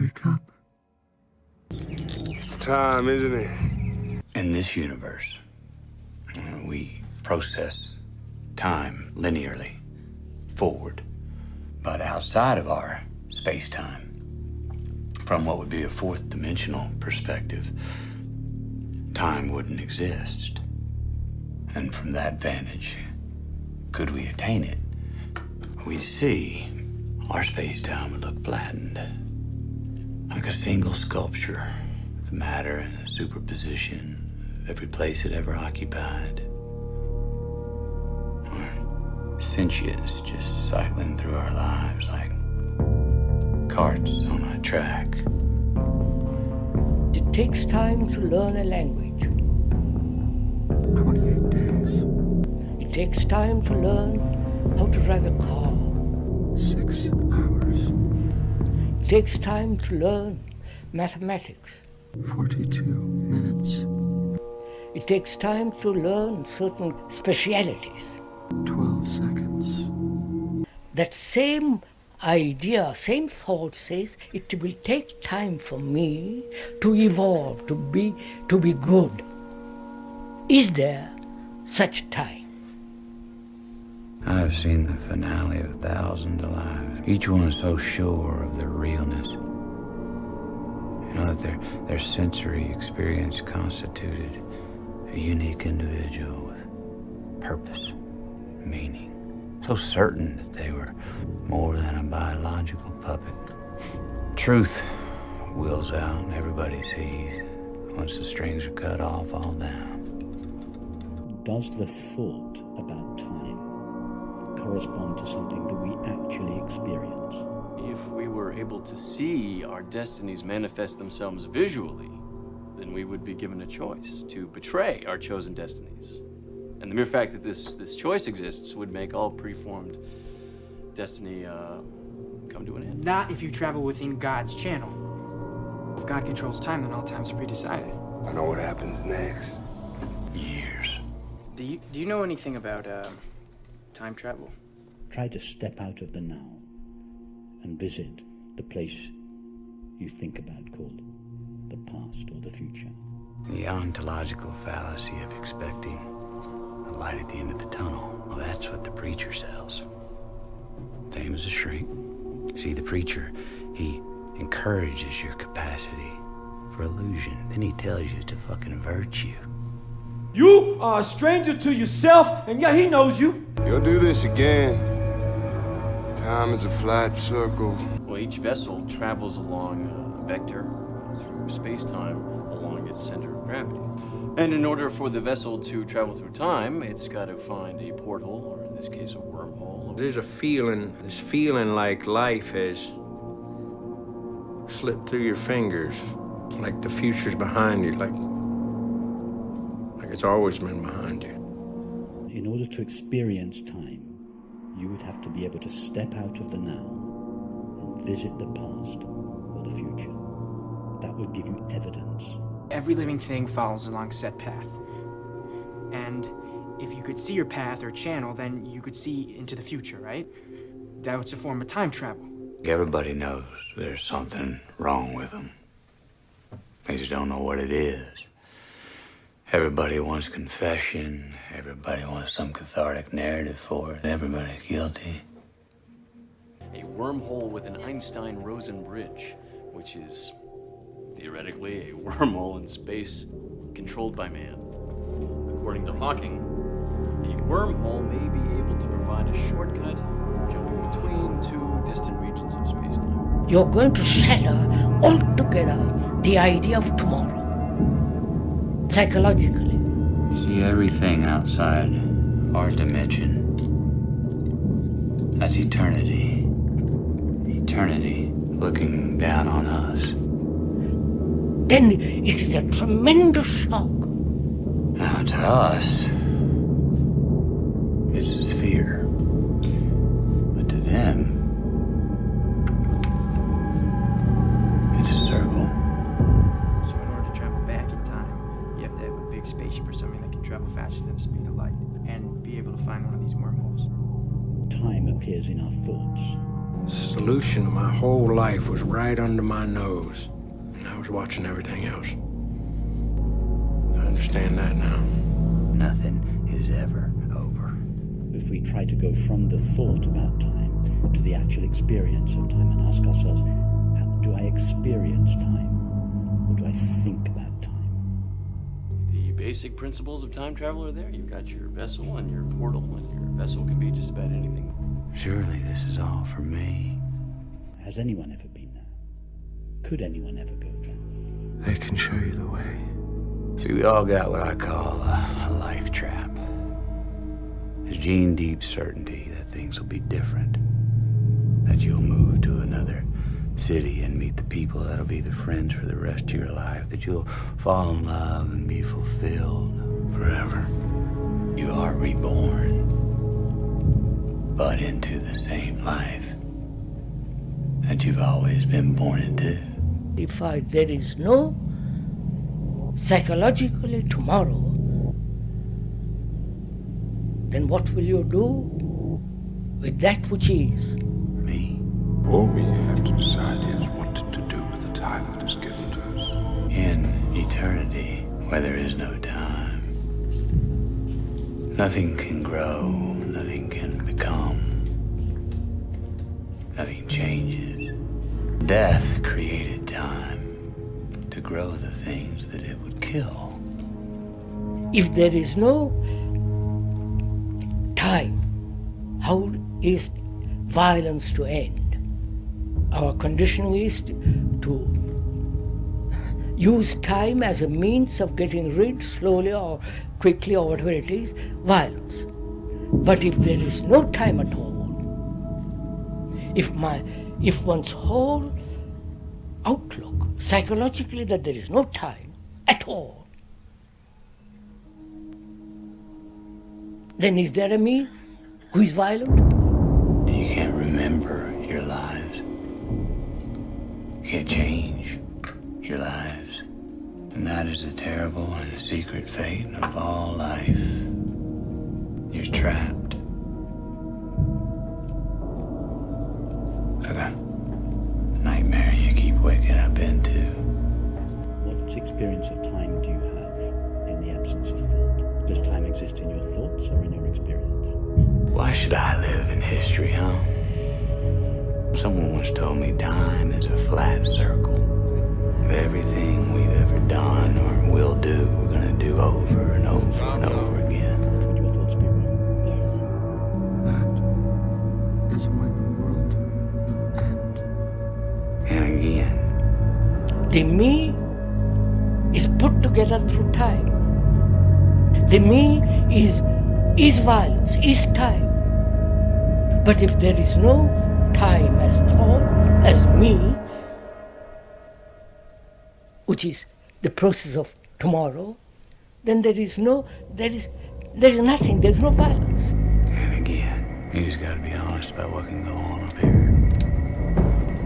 Wake up. It's time, isn't it? In this universe, we process time linearly forward. But outside of our space-time, from what would be a fourth dimensional perspective, time wouldn't exist. And from that vantage, could we attain it, we'd see our space-time would look flattened, like a single sculpture with matter in a superposition of every place it ever occupied. Or sentience just cycling through our lives like carts on a track. It takes time to learn a language. 28 days. It takes time to learn how to drive a car. 6 hours. It takes time to learn mathematics. 42 minutes. It takes time to learn certain specialities. 12 seconds. That same idea, same thought says it will take time for me to evolve, to be good. Is there such time? I've seen the finale of thousands of lives. Each one is so sure of their realness. You know, that their sensory experience constituted a unique individual with purpose, meaning. So certain that they were more than a biological puppet. Truth wheels out and everybody sees. Once the strings are cut off, all down. Does the thought about time correspond to something that we actually experience? If we were able to see our destinies manifest themselves visually, then we would be given a choice to betray our chosen destinies. And the mere fact that this choice exists would make all preformed destiny come to an end. Not if you travel within God's channel. If God controls time, then all times are pre-decided. I know what happens next. Years. Do you know anything about time travel? Try to step out of the now and visit the place you think about called the past or the future. The ontological fallacy of expecting a light at the end of the tunnel. Well, that's what the preacher sells. Same as a shrink. See, the preacher, he encourages your capacity for illusion. Then he tells you it's a fucking virtue. You are a stranger to yourself, and yet he knows you. You'll do this again. Time is a flat circle. Well, each vessel travels along a vector through space-time along its center of gravity. And in order for the vessel to travel through time, it's got to find a porthole, or in this case, a wormhole. There's a feeling, this feeling like life has slipped through your fingers, like the future's behind you, like it's always been behind you. In order to experience time, you would have to be able to step out of the now and visit the past or the future. That would give you evidence. Every living thing follows along a set path. And if you could see your path or channel, then you could see into the future, right? That was a form of time travel. Everybody knows there's something wrong with them. They just don't know what it is. Everybody wants confession. Everybody wants some cathartic narrative for it. Everybody's guilty. A wormhole with an Einstein-Rosen bridge, which is theoretically a wormhole in space controlled by man. According to Hawking, a wormhole may be able to provide a shortcut for jumping between two distant regions of space-time. You're going to shatter altogether the idea of tomorrow. Psychologically. See, everything outside our dimension, that's eternity. Eternity looking down on us. Then it is a tremendous shock. Now, to us, it's a sphere. But to them, it's a circle. So in order to travel back in time, you have to have a big spaceship or something that can travel faster than the speed of light and be able to find one of these wormholes. Time appears in our thoughts. solution of my whole life was right under my nose. I was watching everything else. I understand that now. Nothing is ever over. If we try to go from the thought about time to the actual experience of time and ask ourselves, how do I experience time? Or do I think about time? The basic principles of time travel are there. You've got your vessel and your portal, and your vessel can be just about anything. Surely this is all for me. Has anyone ever been there? Could anyone ever go there? They can show you the way. See, we all got what I call a life trap. There's gene deep certainty that things will be different. That you'll move to another city and meet the people that'll be the friends for the rest of your life. That you'll fall in love and be fulfilled forever. You are reborn, but into the same life that you've always been born into. If there is no psychologically tomorrow, then what will you do with that which is? Me? All we have to decide is what to do with the time that is given to us. In eternity, where there is no time, nothing can grow, nothing can become, nothing changes. Death created time to grow the things that it would kill. If there is no time, how is violence to end? Our conditioning is to use time as a means of getting rid, slowly or quickly or whatever it is, violence. But if there is no time at all, if one's whole outlook, psychologically, that there is no time at all, then is there a me who is violent? You can't remember your lives. You can't change your lives. And that is the terrible and secret fate of all life. You're trapped. Like a nightmare you keep waking up into. What experience of time do you have in the absence of thought? Does time exist in your thoughts or in your experience? Why should I live in history, huh? Someone once told me time is a flat circle. Everything we've ever done or will do, we're gonna do over and over and over again. Would your thoughts be wrong? Yes. That is when the world will end. And again. The me is put together through time. The me is violence, is time. But if there is no time as thought, as me, which is the process of tomorrow, then there is nothing, there is no violence. And again. You just gotta be honest about what can go on up here.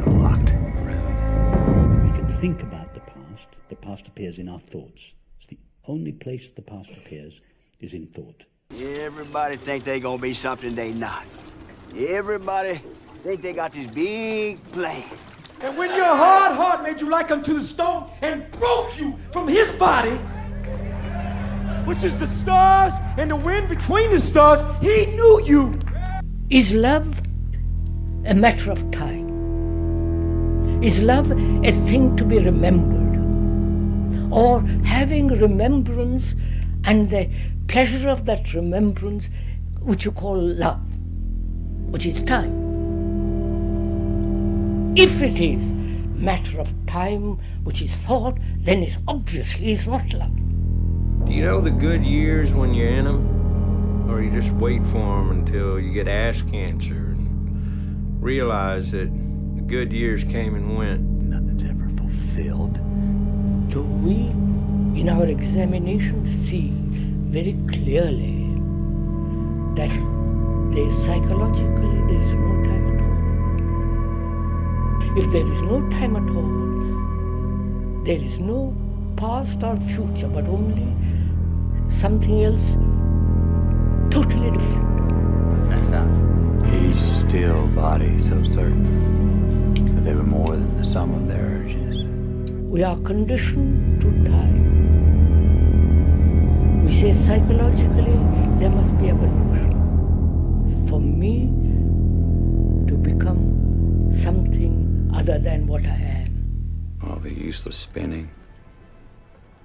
A locked room. We can think about the past. The past appears in our thoughts. It's the only place the past appears is in thought. Everybody think they gonna be something they not. Everybody think they got this big plan. And when your hard heart made you like unto the stone and broke you from his body, which is the stars and the wind between the stars, he knew you. Is love a matter of time? Is love a thing to be remembered? Or having remembrance and the pleasure of that remembrance, which you call love, which is time? If it is matter of time, which is thought, then it obviously is not love. Do you know the good years when you're in them? Or you just wait for them until you get ass cancer and realize that the good years came and went? Nothing's ever fulfilled. Do we, in our examination, see very clearly that psychologically there is no time at all? If there is no time at all, there is no past or future, but only something else totally different. Next time. Each still body so certain that they were more than the sum of their urges. We are conditioned to time. We say psychologically there must be evolution. For me to become something other than what I am. All the useless spinning,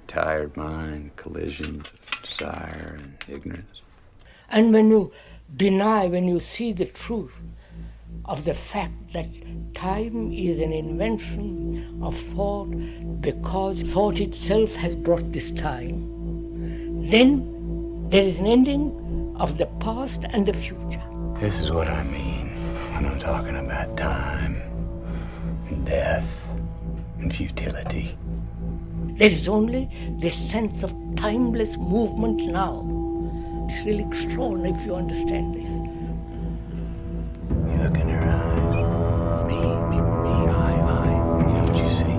tired mind, collisions of desire and ignorance. And when you deny, when you see the truth of the fact that time is an invention of thought because thought itself has brought this time, then there is an ending of the past and the future. This is what I mean when I'm talking about time and death and futility. There is only this sense of timeless movement now. It's really extraordinary if you understand this. You look in her eyes. Me, I. You know what you see?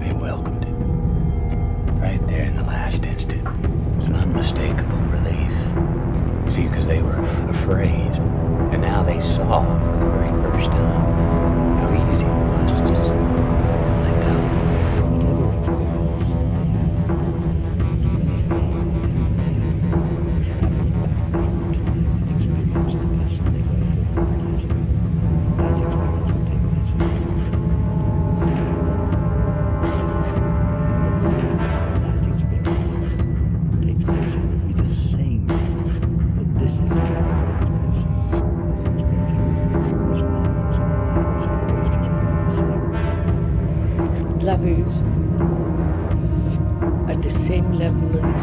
They welcomed it. Right there in the last instant. It's an unmistakable relief. See, because they were afraid. And now they saw for the very first time how easy it was to just let go. Whatever experience Love is at the same level, at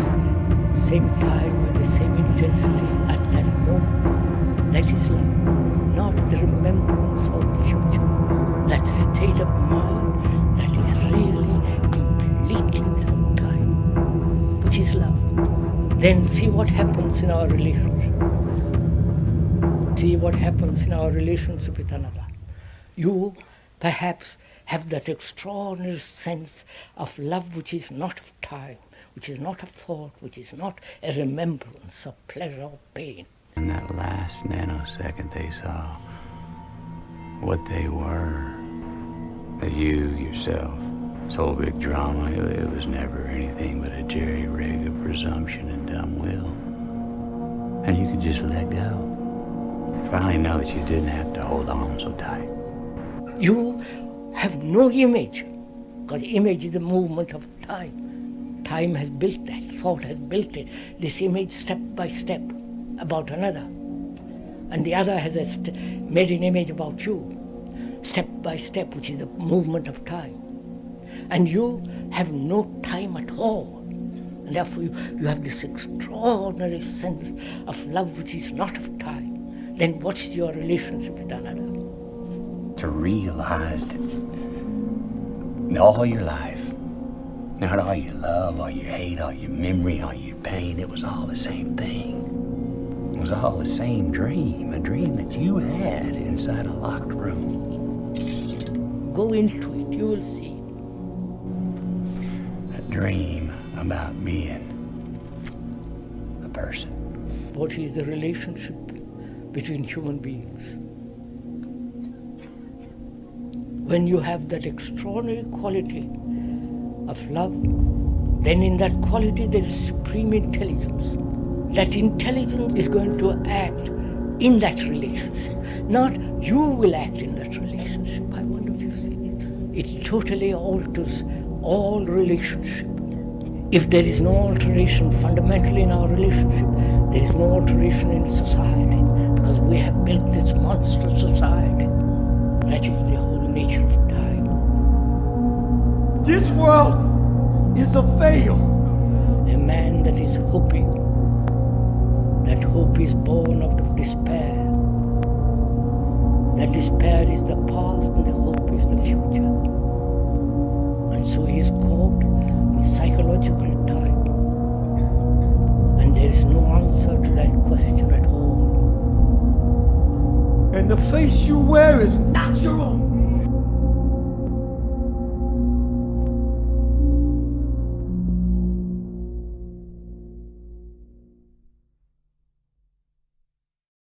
the same time, at the same intensity, at that moment. That is love, not the remembrance of the future. That state of mind that is really completely without time, which is love. Then see what happens in our relationship. See what happens in our relationship with another. You perhaps have that extraordinary sense of love which is not of time, which is not of thought, which is not a remembrance of pleasure or pain. In that last nanosecond they saw what they were. That you yourself, this whole big drama, it was never anything but a jerry-rig of presumption and dumb will. And you could just let go. Finally know that you didn't have to hold on so tight. You have no image, because image is the movement of time. Time has built that, thought has built it, this image step by step about another. And the other has made an image about you, step by step, which is the movement of time. And you have no time at all. And therefore you have this extraordinary sense of love which is not of time. Then what is your relationship with another? To realize that all your life, not all your love, all your hate, all your memory, all your pain, it was all the same thing. It was all the same dream, a dream that you had inside a locked room. Go into it, you will see. A dream about being a person. What is the relationship between human beings? When you have that extraordinary quality of love, then in that quality there is supreme intelligence. That intelligence is going to act in that relationship. Not you will act in that relationship. I wonder if you see it. It totally alters all relationship. If there is no alteration fundamentally in our relationship, there is no alteration in society, because we have built this monster society. That is the whole nature of time. This world is a veil. A man that is hoping, that hope is born out of despair. That despair is the past and the hope is the future. And so he is caught in psychological time. And there is no answer to that question at all. And the face you wear is not your own.